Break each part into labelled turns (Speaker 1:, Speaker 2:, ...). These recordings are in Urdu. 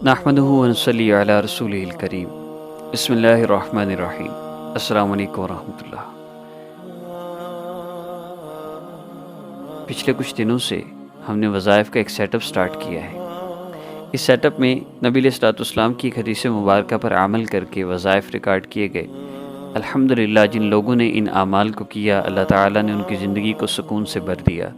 Speaker 1: نحمده ونصلي علی رسوله الکریم بسم اللہ الرحمن الرحیم السلام علیکم ورحمۃ اللہ۔ پچھلے کچھ دنوں سے ہم نے وظائف کا ایک سیٹ اپ سٹارٹ کیا ہے۔ اس سیٹ اپ میں نبی علیہ الصلوۃ والسلام کی ایک حدیث مبارکہ پر عمل کر کے وظائف ریکارڈ کیے گئے۔ الحمدللہ جن لوگوں نے ان اعمال کو کیا، اللہ تعالیٰ نے ان کی زندگی کو سکون سے بھر دیا،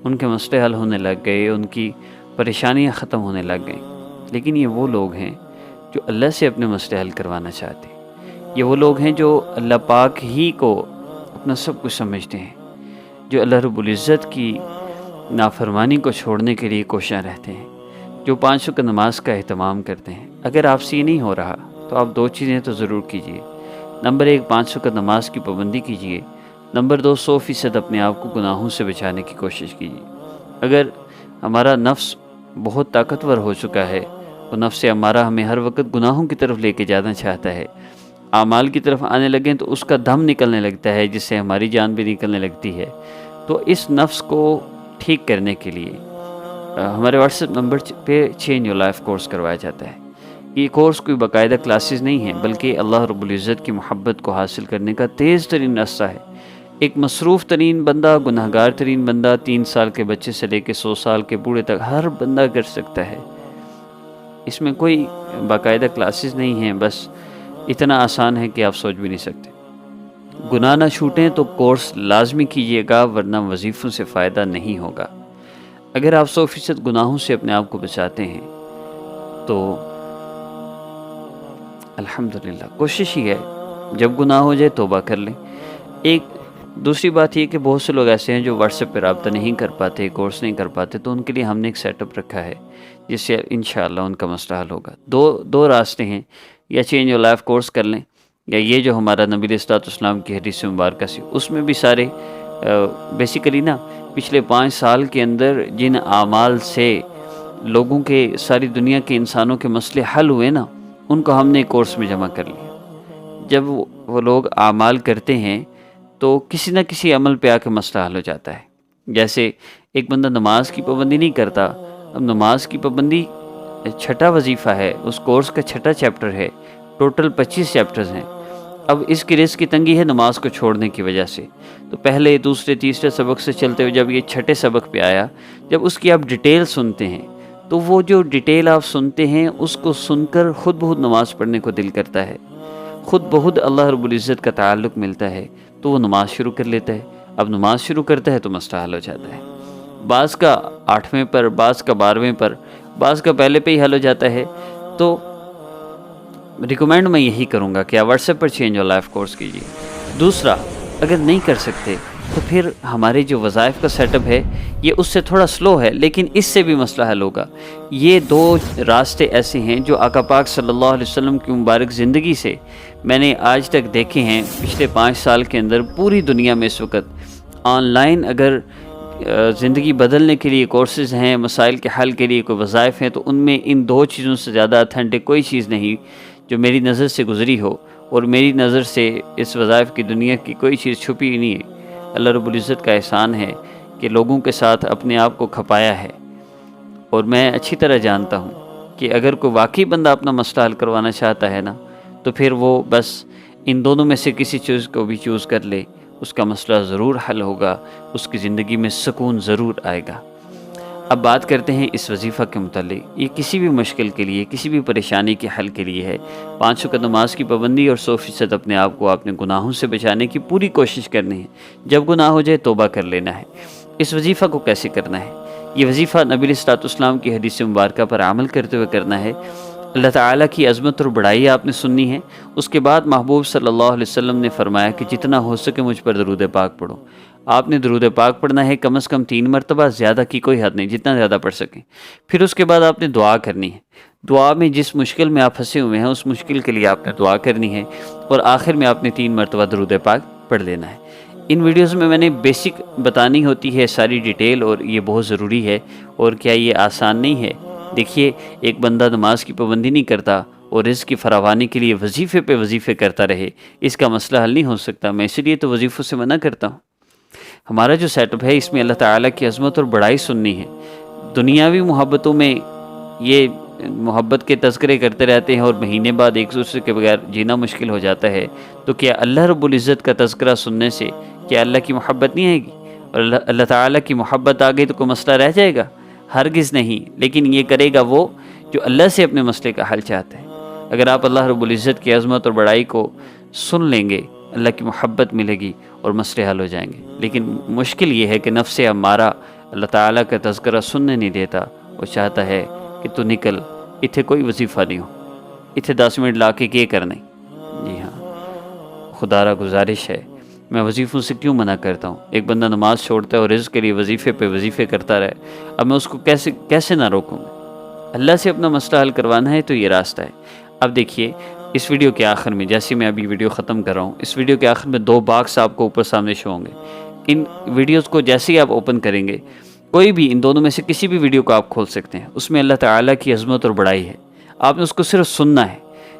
Speaker 1: ان کے مسئلے حل ہونے لگ گئے، ان کی پریشانیاں ختم ہونے لگ گئیں۔ لیکن یہ وہ لوگ ہیں جو اللہ سے اپنے مسئلے حل کروانا چاہتے ہیں۔ یہ وہ لوگ ہیں جو اللہ پاک ہی کو اپنا سب کچھ سمجھتے ہیں، جو اللہ رب العزت کی نافرمانی کو چھوڑنے کے لیے کوشاں رہتے ہیں، جو 5 وقت نماز کا اہتمام کرتے ہیں۔ اگر آپ سے یہ نہیں ہو رہا تو آپ 2 چیزیں تو ضرور کیجیے۔ نمبر 1، 5 وقت نماز کی پابندی کیجیے۔ نمبر 2، 100% اپنے آپ کو گناہوں سے بچانے کی کوشش کیجیے۔ اگر ہمارا نفس بہت طاقتور ہو چکا ہے، وہ نفس امارہ ہمیں ہر وقت گناہوں کی طرف لے کے جانا چاہتا ہے، اعمال کی طرف آنے لگیں تو اس کا دم نکلنے لگتا ہے، جس سے ہماری جان بھی نکلنے لگتی ہے۔ تو اس نفس کو ٹھیک کرنے کے لیے ہمارے واٹس ایپ نمبر پہ چینج یور لائف کورس کروایا جاتا ہے۔ یہ کورس کوئی باقاعدہ کلاسز نہیں ہیں، بلکہ اللہ رب العزت کی محبت کو حاصل کرنے کا تیز ترین راستہ ہے۔ ایک مصروف ترین بندہ، گناہگار ترین بندہ، 3 سال کے بچے سے لے کے 100 سال کے بوڑھے تک ہر بندہ کر سکتا ہے۔ اس میں کوئی باقاعدہ کلاسز نہیں ہیں، بس اتنا آسان ہے کہ آپ سوچ بھی نہیں سکتے۔ گناہ نہ چھوٹیں تو کورس لازمی کیجیے گا، ورنہ وظیفوں سے فائدہ نہیں ہوگا۔ اگر آپ 100% گناہوں سے اپنے آپ کو بچاتے ہیں تو الحمدللہ کوشش ہی ہے، جب گناہ ہو جائے توبہ کر لیں۔ ایک دوسری بات یہ کہ بہت سے لوگ ایسے ہیں جو واٹس ایپ پہ رابطہ نہیں کر پاتے، کورس نہیں کر پاتے، تو ان کے لیے ہم نے ایک سیٹ اپ رکھا ہے جس سے انشاءاللہ ان کا مسئلہ حل ہوگا۔ دو راستے ہیں، یا چینج یور لائف کورس کر لیں، یا یہ جو ہمارا نبی علیہ الصلوۃ والسلام کی حدیث مبارکہ سی، اس میں بھی سارے بیسیکلی نا پچھلے 5 سال کے اندر جن اعمال سے لوگوں کے، ساری دنیا کے انسانوں کے مسئلے حل ہوئے نا، ان کو ہم نے کورس میں جمع کر لیا۔ جب وہ لوگ اعمال کرتے ہیں تو کسی نہ کسی عمل پہ آ کے مسئلہ حل ہو جاتا ہے۔ جیسے ایک بندہ نماز کی پابندی نہیں کرتا، اب نماز کی پابندی 6واں وظیفہ ہے، اس کورس کا 6واں چیپٹر ہے، ٹوٹل 25 چیپٹرز ہیں۔ اب اس کی رزق کی تنگی ہے نماز کو چھوڑنے کی وجہ سے، تو پہلے، دوسرے، تیسرے سبق سے چلتے ہوئے جب یہ 6 سبق پہ آیا، جب اس کی آپ ڈیٹیل سنتے ہیں تو وہ جو ڈیٹیل آپ سنتے ہیں اس کو سن کر خود بخود نماز پڑھنے کو دل کرتا ہے، خود بخود اللہ رب العزت کا تعلق ملتا ہے، تو وہ نماز شروع کر لیتا ہے۔ اب نماز شروع کرتا ہے تو مسئلہ حل ہو جاتا ہے۔ بعض کا 8ویں پر، بعض کا 12ویں پر، بعض کا پہلے پہ ہی حل ہو جاتا ہے۔ تو ریکمینڈ میں یہی کروں گا کہ آپ what's app per change your life course کیجیے۔ دوسرا، اگر نہیں کر سکتے تو پھر ہمارے جو وظائف کا سیٹ اپ ہے یہ اس سے تھوڑا سلو ہے، لیکن اس سے بھی مسئلہ حل ہوگا۔ یہ 2 راستے ایسے ہیں جو آقا پاک صلی اللہ علیہ وسلم کی مبارک زندگی سے میں نے آج تک دیکھے ہیں۔ پچھلے 5 سال کے اندر پوری دنیا میں اس وقت آن لائن اگر زندگی بدلنے کے لیے کورسز ہیں، مسائل کے حل کے لیے کوئی وظائف ہیں، تو ان میں ان 2 چیزوں سے زیادہ اتھینٹک کوئی چیز نہیں جو میری نظر سے گزری ہو، اور میری نظر سے اس وظائف کی دنیا کی کوئی چیز چھپی ہی نہیں ہے۔ اللہ رب العزت کا احسان ہے کہ لوگوں کے ساتھ اپنے آپ کو کھپایا ہے، اور میں اچھی طرح جانتا ہوں کہ اگر کوئی واقعی بندہ اپنا مسئلہ حل کروانا چاہتا ہے نا، تو پھر وہ بس ان دونوں میں سے کسی چیز کو بھی چوز کر لے، اس کا مسئلہ ضرور حل ہوگا، اس کی زندگی میں سکون ضرور آئے گا۔ اب بات کرتے ہیں اس وظیفہ کے متعلق۔ یہ کسی بھی مشکل کے لیے، کسی بھی پریشانی کے حل کے لیے ہے۔ 5 وقت نماز کی پابندی اور 100% اپنے آپ کو اپنے گناہوں سے بچانے کی پوری کوشش کرنی ہے۔ جب گناہ ہو جائے توبہ کر لینا ہے۔ اس وظیفہ کو کیسے کرنا ہے؟ یہ وظیفہ نبی علیہ الصلوۃ والسلام کی حدیث مبارکہ پر عمل کرتے ہوئے کرنا ہے۔ اللہ تعالیٰ کی عظمت اور بڑائی آپ نے سننی ہے۔ اس کے بعد محبوب صلی اللہ علیہ وسلم نے فرمایا کہ جتنا ہو سکے مجھ پر درود پاک پڑھو۔ آپ نے درود پاک پڑھنا ہے کم از کم 3 مرتبہ، زیادہ کی کوئی حد نہیں، جتنا زیادہ پڑھ سکیں۔ پھر اس کے بعد آپ نے دعا کرنی ہے۔ دعا میں جس مشکل میں آپ پھنسے ہوئے ہیں اس مشکل کے لیے آپ نے دعا کرنی ہے، اور آخر میں آپ نے 3 مرتبہ درود پاک پڑھ لینا ہے۔ ان ویڈیوز میں نے بیسک بتانی ہوتی ہے ساری ڈیٹیل، اور یہ بہت ضروری ہے، اور کیا یہ آسان نہیں ہے؟ دیکھیے، ایک بندہ نماز کی پابندی نہیں کرتا اور رزق کی فراوانی کے لیے وظیفے پہ وظیفے کرتا رہے، اس کا مسئلہ حل نہیں ہو سکتا۔ میں اسی لیے تو وظیفوں سے منع کرتا ہوں۔ ہمارا جو سیٹ اپ ہے اس میں اللہ تعالیٰ کی عظمت اور بڑائی سننی ہے۔ دنیاوی محبتوں میں یہ محبت کے تذکرے کرتے رہتے ہیں اور مہینے بعد ایک دوسرے کے بغیر جینا مشکل ہو جاتا ہے، تو کیا اللہ رب العزت کا تذکرہ سننے سے کیا اللہ کی محبت نہیں آئے گی؟ اور اللہ تعالیٰ کی محبت آ گئی تو کوئی مسئلہ رہ جائے گا؟ ہرگز نہیں، لیکن یہ کرے گا وہ جو اللہ سے اپنے مسئلے کا حل چاہتا ہے۔ اگر آپ اللہ رب العزت کی عظمت اور بڑائی کو سن لیں گے، اللہ کی محبت ملے گی اور مسئلے حل ہو جائیں گے۔ لیکن مشکل یہ ہے کہ نفس امارہ اللہ تعالیٰ کا تذکرہ سننے نہیں دیتا، وہ چاہتا ہے کہ تو نکل، اتھے کوئی وظیفہ نہیں ہو، اتھے 10 منٹ لا کے کیے کرنے۔ جی ہاں، خدا را گزارش ہے، میں وظیفوں سے کیوں منع کرتا ہوں؟ ایک بندہ نماز چھوڑتا ہے اور رزق کے لیے وظیفے پہ وظیفے کرتا رہے، اب میں اس کو کیسے نہ روکوں گا؟ اللہ سے اپنا مسئلہ حل کروانا ہے تو یہ راستہ ہے۔ اب دیکھیے اس ویڈیو کے آخر میں، جیسے میں ابھی ویڈیو ختم کر رہا ہوں، اس ویڈیو کے آخر میں 2 باکس آپ کو اوپر سامنے شو ہوں گے۔ ان ویڈیوز کو جیسے ہی آپ اوپن کریں گے، کوئی بھی ان دونوں میں سے کسی بھی ویڈیو کو آپ کھول سکتے ہیں، اس میں اللہ تعالیٰ کی عظمت اور بڑائی ہے، آپ نے اس کو صرف سننا ہے۔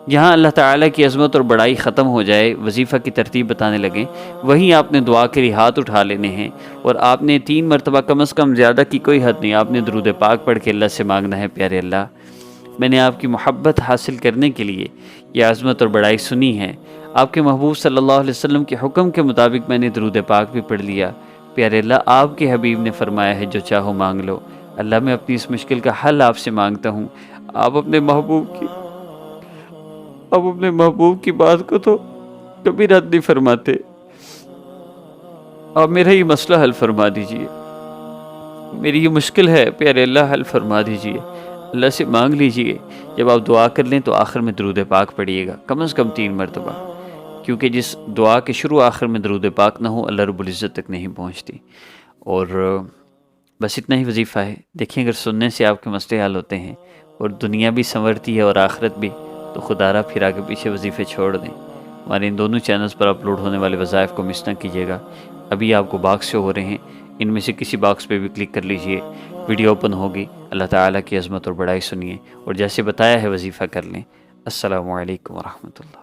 Speaker 1: جہاں اللہ تعالیٰ کی عظمت اور بڑائی ختم ہو جائے، وظیفہ کی ترتیب بتانے لگیں، وہیں آپ نے دعا کے لیے ہاتھ اٹھا لینے ہیں، اور آپ نے 3 مرتبہ کم از کم، زیادہ کی کوئی حد نہیں، آپ نے درود پاک پڑھ کے اللہ سے مانگنا ہے، پیارے اللہ میں نے آپ کی محبت حاصل کرنے کے لیے یہ عظمت اور بڑائی سنی ہے، آپ کے محبوب صلی اللہ علیہ وسلم کے حکم کے مطابق میں نے درود پاک بھی پڑھ لیا، پیارے اللہ آپ کے حبیب نے فرمایا ہے جو چاہو مانگ لو، اللہ میں اپنی اس مشکل کا حل آپ سے مانگتا ہوں، آپ اپنے محبوب کی بات کو تو کبھی رد نہیں فرماتے، آپ میرا یہ مسئلہ حل فرما دیجئے، میری یہ مشکل ہے پیارے اللہ حل فرما دیجئے، اللہ سے مانگ لیجئے۔ جب آپ دعا کر لیں تو آخر میں درود پاک پڑھیے گا، کم از کم 3 مرتبہ، کیونکہ جس دعا کے شروع آخر میں درود پاک نہ ہو، اللہ رب العزت تک نہیں پہنچتی۔ اور بس اتنا ہی وظیفہ ہے، دیکھیں اگر سننے سے آپ کے مسئلے حل ہوتے ہیں اور دنیا بھی سنورتی ہے اور آخرت بھی، تو خدا را پھر آگے پیچھے وظیفے چھوڑ دیں۔ ہمارے ان دونوں چینلز پر اپلوڈ ہونے والے وظائف کو مس نہ کیجیے گا۔ ابھی آپ کو باکس شو ہو رہے ہیں، ان میں سے کسی باکس پہ بھی کلک کر لیجئے، ویڈیو اوپن ہوگی، اللہ تعالیٰ کی عظمت اور بڑائی سنیے، اور جیسے بتایا ہے وظیفہ کر لیں۔ السلام علیکم ورحمۃ اللہ۔